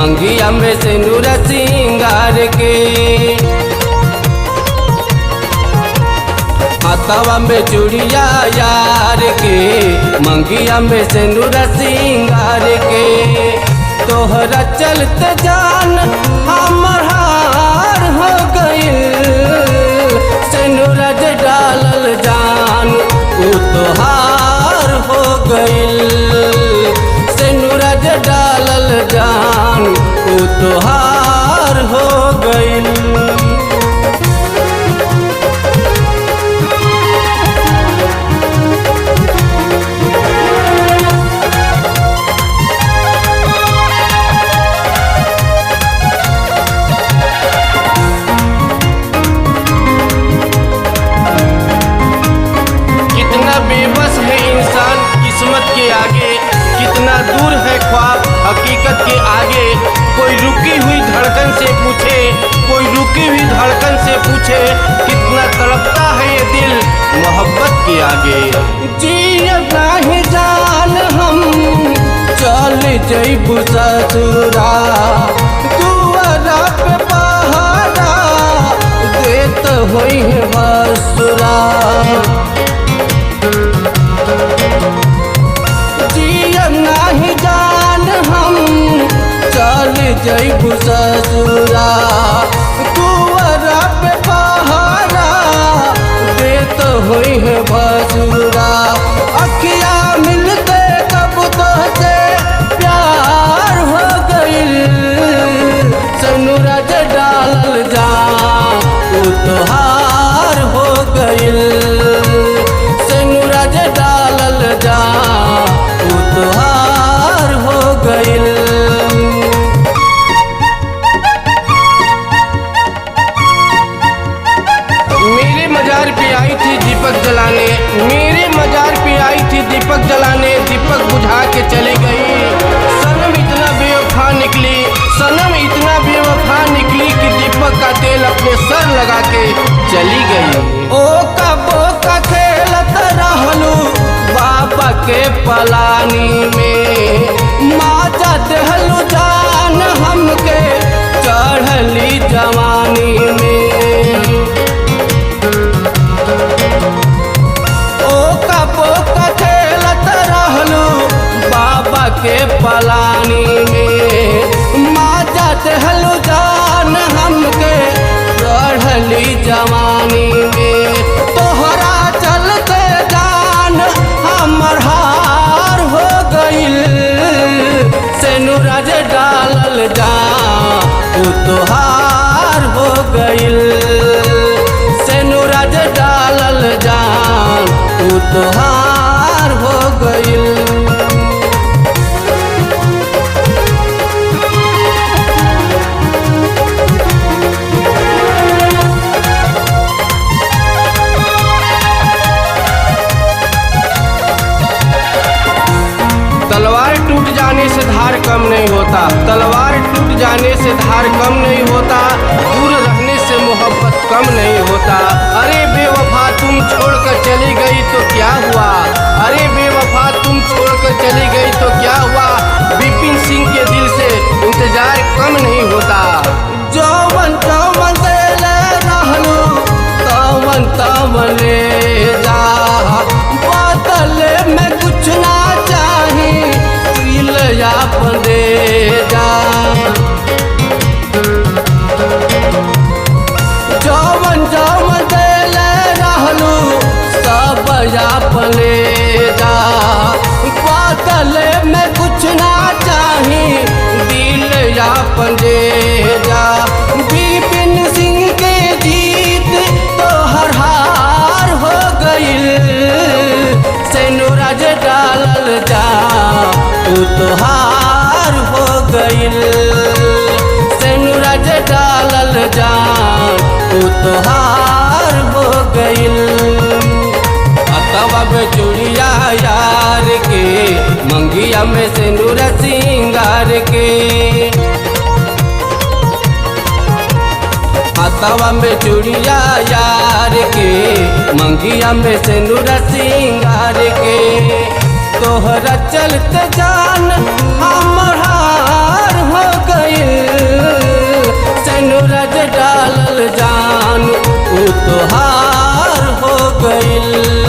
मंगिया में सिंदूर सिंगार के। हाथवा में चूड़िया यार के, मंगिया में सिंदूर सिंगार के। तोहरा चलते जान हमर हार हो गइल, सिंदूर डालल जान उ तोहार हो गइल, सिंदूर डालल जान उ तोहार हो गइल। बेबस है इंसान किस्मत के आगे, कितना दूर है ख्वाब हकीकत के आगे। कोई रुकी हुई धड़कन से पूछे, कोई रुकी हुई धड़कन से पूछे, कितना तड़पता है ये दिल मोहब्बत के आगे। जिया नहीं जान हम चल जइबू ससुरा, दुआरा पे पहरा देत होई है बसुरा। नहीं जान हम चल जइबू ससुरा, दुआरा पे पहरा देत होई है बसुरा। अखिया मिलते कब तोहसे प्यार हो गइल, सिंदूर डालल जा उ तोहार हो गइल, सिंदूर डालल जा उ तोहार हो गइल। मेरे मजार पे आई थी दीपक जलाने, मेरे मजार पे आई थी दीपक जलाने, दीपक बुझा के चली गई। सनम इतना बेवफा निकली, सनम इतना बेवफा निकली कि दीपक का तेल अपने सर लगा के चली गई। ओ का खेलत रहलू बाबा के पलानी में, माजा दहलू जान हमके चढ़ली जवानी में। ओ का खेलत रहलू बाबा के पलानी में, माजा दहलू जान हमके चढ़ली जवानी में। तोहरा चलते जान हमर हार हो गइल, सिंदूर डालल जा उ तोहार हो गइल, सिंदूर डालल जा उ तोहार हो गइल। तलवार टूट जाने से धार कम नहीं होता, तलवार टूट जाने से धार कम नहीं होता, दूर रहने से मोहब्बत कम नहीं होता। अरे बेवफा तुम छोड़कर चली गई तो क्या हुआ, अरे बेवफा तुम छोड़कर चली गई तो क्या हुआ। विपिन सिंह के दिल से इंतजार कम नहीं होता। जौवन तौवन से ले रहलू तौवन तौवन ले जा, बदले में कुछ ना चाही अपन दे जा। जौवन जौवन देले रहलू सब अपन ले जा, बदले में कुछ ना चाही दिल अपन दे जा। विपिन सिंह के जीत तो हर हार हो गइल, सिंदूर डालल जा उ तोहार हो गइल, सिंदूर डालल जा उ तोहार हो गइल। हाथवा में चूड़िया यार के, मंगिया में सिंदूर सिंगार के। हाथवा में चूड़िया यार के, मंगिया में सिंदूर सिंगार के। तोहरा चलते जान हमर हार हो गइल, सूरज डालल जान ऊ तोहार हो गइल।